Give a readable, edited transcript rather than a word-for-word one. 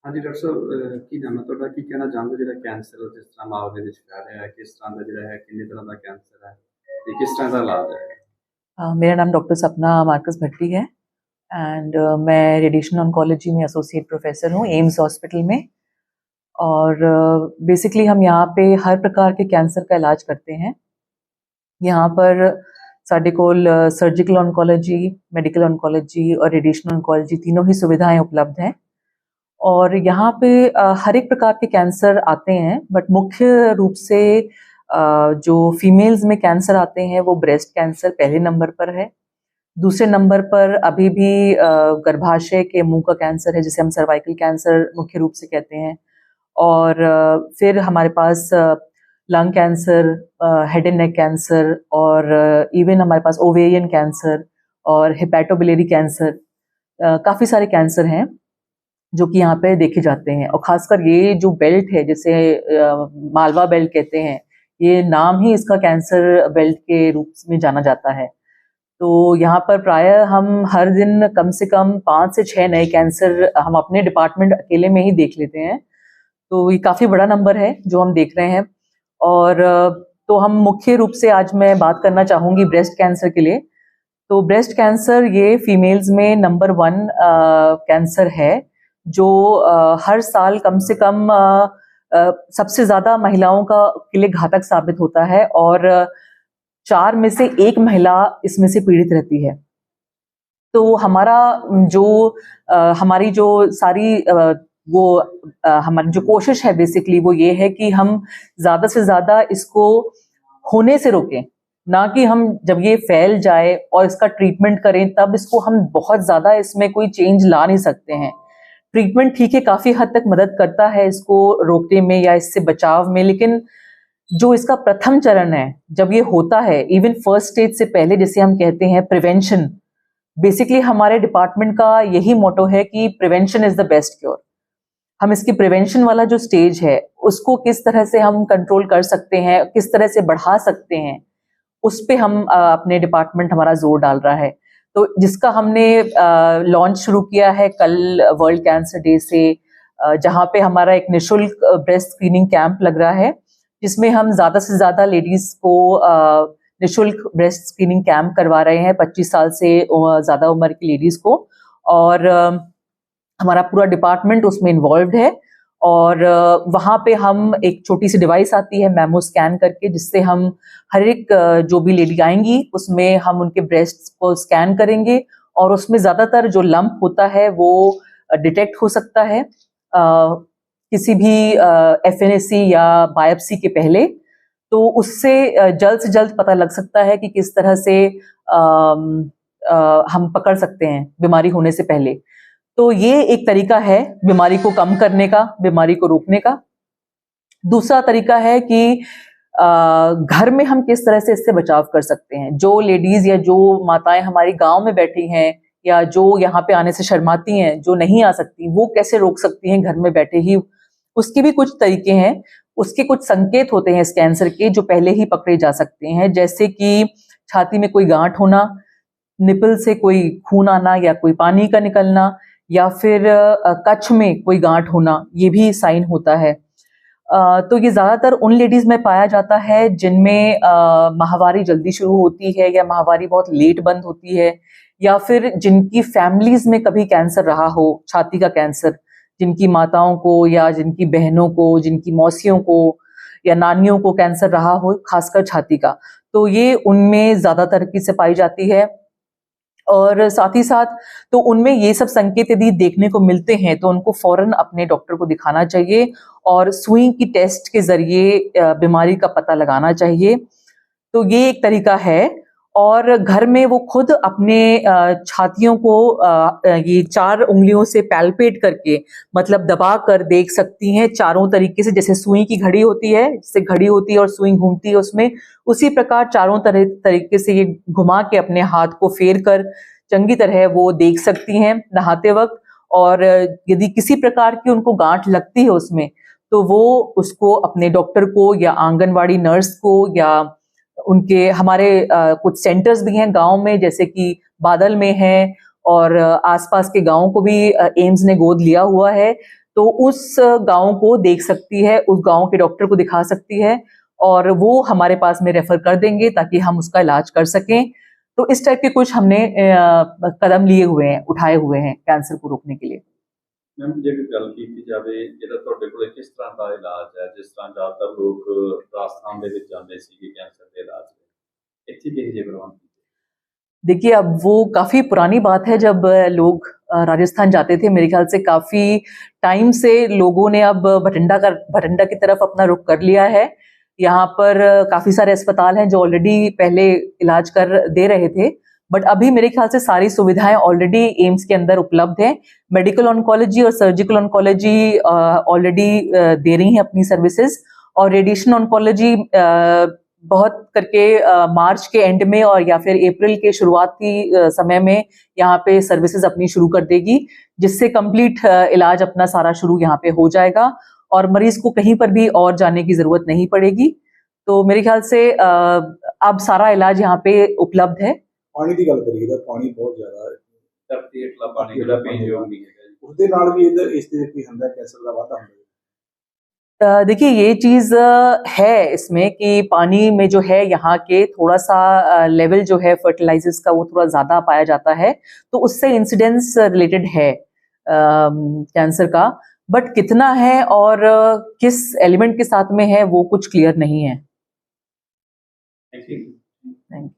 हाँ जी, डॉक्टर साहब की नाम है ਤੁਹਾਡਾ ਕੀ ਕਹਿਣਾ ਚਾਹੋਗੇ ਜਿਹੜਾ ਕੈਂਸਰ ਜਿਸ ਤਰ੍ਹਾਂ ਮਾਹੌਲ ਦੇ ਵਿੱਚ ਫੈਲ ਰਿਹਾ ਹੈ ਕਿਸ ਤਰ੍ਹਾਂ ਦਾ ਜਿਹੜਾ ਹੈ ਕਿੰਨੇ ਤਰ੍ਹਾਂ ਦਾ ਕੈਂਸਰ ਹੈ ਤੇ ਕਿਸ तरह ਦਾ इलाज है। मेरा नाम डॉक्टर सपना मार्कस भट्टी है एंड मैं रेडिएशन ऑन्कोलॉजी में एसोसिएट प्रोफेसर हूँ एम्स हॉस्पिटल में। और बेसिकली हम यहाँ पे हर प्रकार के कैंसर का इलाज करते हैं। यहाँ पर साढ़े कोल सर्जिकल ऑन्कोलॉजी, मेडिकल ऑन्कोलॉजी और रेडिएशन ऑन्कोलॉजी तीनों ही सुविधाएं उपलब्ध हैं। और यहाँ पे हर एक प्रकार के कैंसर आते हैं, बट मुख्य रूप से जो फीमेल्स में कैंसर आते हैं वो ब्रेस्ट कैंसर पहले नंबर पर है। दूसरे नंबर पर अभी भी गर्भाशय के मुंह का कैंसर है, जिसे हम सर्वाइकल कैंसर मुख्य रूप से कहते हैं। और फिर हमारे पास lung cancer, head and neck cancer और इवन हमारे पास ओवेरियन कैंसर और हेपेटोबिलियरी कैंसर, काफ़ी सारे कैंसर हैं जो कि यहाँ पे देखे जाते हैं। और खासकर ये जो बेल्ट है, जिसे मालवा बेल्ट कहते हैं, ये नाम ही इसका कैंसर बेल्ट के रूप में जाना जाता है। तो यहाँ पर प्रायः हम हर दिन कम से कम 5 से 6 नए कैंसर हम अपने डिपार्टमेंट अकेले में ही देख लेते हैं। तो ये काफ़ी बड़ा नंबर है जो हम देख रहे हैं। और तो हम मुख्य रूप से आज मैं बात करना चाहूँगी ब्रेस्ट कैंसर के लिए। तो ब्रेस्ट कैंसर ये फीमेल्स में नंबर 1 कैंसर है जो हर साल कम से कम सबसे ज़्यादा महिलाओं के लिए घातक साबित होता है और 4 में से 1 महिला इसमें से पीड़ित रहती है। तो हमारा जो हमारी जो सारी हमारी जो कोशिश है बेसिकली वो ये है कि हम ज़्यादा से ज़्यादा इसको होने से रोकें, ना कि हम जब ये फैल जाए और इसका ट्रीटमेंट करें तब इसको हम बहुत ज़्यादा इसमें कोई चेंज ला नहीं सकते हैं। ट्रीटमेंट ठीक है, काफ़ी हद तक मदद करता है इसको रोकने में या इससे बचाव में, लेकिन जो इसका प्रथम चरण है जब ये होता है, इवन फर्स्ट स्टेज से पहले, जिसे हम कहते हैं प्रिवेंशन, बेसिकली हमारे डिपार्टमेंट का यही मोटो है कि prevention is the best cure. हम इसकी प्रिवेंशन वाला जो स्टेज है उसको किस तरह से हम कंट्रोल कर सकते हैं, किस तरह से बढ़ा सकते हैं, उस पे हम अपने डिपार्टमेंट हमारा जोर डाल रहा है। तो जिसका हमने लॉन्च शुरू किया है कल वर्ल्ड कैंसर डे से, जहाँ पे हमारा एक निशुल्क ब्रेस्ट स्क्रीनिंग कैंप लग रहा है, जिसमें हम ज़्यादा से ज़्यादा लेडीज़ को निशुल्क ब्रेस्ट स्क्रीनिंग कैंप करवा रहे हैं, 25 साल से ज़्यादा उम्र की लेडीज़ को। और हमारा पूरा डिपार्टमेंट उसमें इन्वॉल्व है। और वहाँ पे हम एक छोटी सी डिवाइस आती है मैमो स्कैन करके, जिससे हम हर एक जो भी लेडी आएंगी उसमें हम उनके ब्रेस्ट को स्कैन करेंगे और उसमें ज़्यादातर जो लंप होता है वो डिटेक्ट हो सकता है किसी भी FNAC या बायोप्सी के पहले। तो उससे जल्द से जल्द पता लग सकता है कि किस तरह से हम पकड़ सकते हैं बीमारी होने से पहले। तो ये एक तरीका है बीमारी को कम करने का, बीमारी को रोकने का। दूसरा तरीका है कि घर में हम किस तरह से इससे बचाव कर सकते हैं। जो लेडीज या जो माताएं हमारी गांव में बैठी हैं या जो यहाँ पे आने से शर्माती हैं, जो नहीं आ सकती, वो कैसे रोक सकती हैं घर में बैठे ही, उसके भी कुछ तरीके हैं। उसके कुछ संकेत होते हैं इस कैंसर के जो पहले ही पकड़े जा सकते हैं, जैसे कि छाती में कोई गांठ होना, निपल से कोई खून आना या कोई पानी का निकलना, या फिर कच्छ में कोई गांठ होना, ये भी साइन होता है। तो ये ज़्यादातर उन लेडीज़ में पाया जाता है जिनमें माहवारी जल्दी शुरू होती है या माहवारी बहुत लेट बंद होती है, या फिर जिनकी फैमिलीज़ में कभी कैंसर रहा हो, छाती का कैंसर, जिनकी माताओं को या जिनकी बहनों को, जिनकी मौसियों को या नानियों को कैंसर रहा हो, खासकर छाती का। तो ये उनमें ज़्यादातर की से पाई जाती है। और साथ ही साथ तो उनमें ये सब संकेत यदि देखने को मिलते हैं तो उनको फौरन अपने डॉक्टर को दिखाना चाहिए और सुई की टेस्ट के जरिए बीमारी का पता लगाना चाहिए। तो ये एक तरीका है। और घर में वो खुद अपने छातियों को ये 4 उंगलियों से पैल्पेट करके, मतलब दबा कर देख सकती हैं चारों तरीके से। जैसे सुई की घड़ी होती है, जिससे घड़ी होती है और सुई घूमती है उसमें, उसी प्रकार चारों तरीके से ये घुमा के अपने हाथ को फेर कर चंगी तरह वो देख सकती हैं नहाते वक्त। और यदि किसी प्रकार की उनको गांठ लगती है उसमें, तो वो उसको अपने डॉक्टर को या आंगनवाड़ी नर्स को या उनके हमारे कुछ सेंटर्स भी हैं गांव में, जैसे कि बादल में है और आसपास के गांवों को भी एम्स ने गोद लिया हुआ है। तो तो उस गांव को देख सकती है, उस गांव के डॉक्टर को दिखा सकती है और वो हमारे पास में रेफर कर देंगे ताकि हम उसका इलाज कर सकें। तो इस टाइप के कुछ हमने कदम लिए हुए हैं, उठाए हुए हैं कैंसर को रोकने के लिए। मैम जे गल की जाए ਜਿਹੜਾ ਤੁਹਾਡੇ ਕੋਲ किस तरह का इलाज है, जिस तरह ज़्यादातर लोग राजस्थान ਦੇ ਵਿੱਚ ਜਾਂਦੇ ਸੀ कैंसर के इलाज ਲਈ, ਇੱਥੇ ਕਿਹੋ ਜਿਹੇ ਪ੍ਰਬੰਧ ਕੀਤੇ? देखिए, अब वो काफी पुरानी बात है जब लोग राजस्थान जाते थे। मेरे ख्याल से काफी टाइम से लोगों ने अब भटिंडा की तरफ अपना रुख कर लिया है। यहाँ पर काफी सारे अस्पताल हैं जो ऑलरेडी पहले इलाज कर दे रहे थे, बट अभी मेरे ख्याल से सारी सुविधाएं ऑलरेडी एम्स के अंदर उपलब्ध है। मेडिकल ऑन्कोलॉजी और सर्जिकल ऑन्कोलॉजी ऑलरेडी दे रही हैं अपनी सर्विसेज, और रेडिएशन ऑन्कोलॉजी बहुत करके मार्च के एंड में और या फिर अप्रैल के शुरुआती समय में यहाँ पे सर्विसेज अपनी शुरू कर देगी, जिससे कंप्लीट इलाज अपना सारा शुरू यहाँ पे हो जाएगा और मरीज को कहीं पर भी और जाने की जरूरत नहीं पड़ेगी। तो मेरे ख्याल से अब सारा इलाज यहाँ पे उपलब्ध है। पानी की गल करिए तो पानी बहुत ज्यादा है, ਧਰਤੀ ਹੇਠਲਾ ਪਾਣੀ ਜਿਹੜਾ ਪੀਣ ਯੋਗ ਨਹੀਂ ਹੈਗਾ ਜੀ, उसदे नाल भी इधर इस तरह कोई ਹੁੰਦਾ कैंसर ਦਾ ਵਾਧਾ ਹੁੰਦਾ। देखिए, ये चीज है इसमें कि पानी में जो है यहाँ के थोड़ा सा लेवल जो है फर्टिलाइजर्स का वो थोड़ा ज्यादा पाया जाता है, तो उससे इंसिडेंस रिलेटेड है कैंसर का, बट कितना है और किस एलिमेंट के साथ में है वो कुछ क्लियर नहीं है। Thank you. Thank you.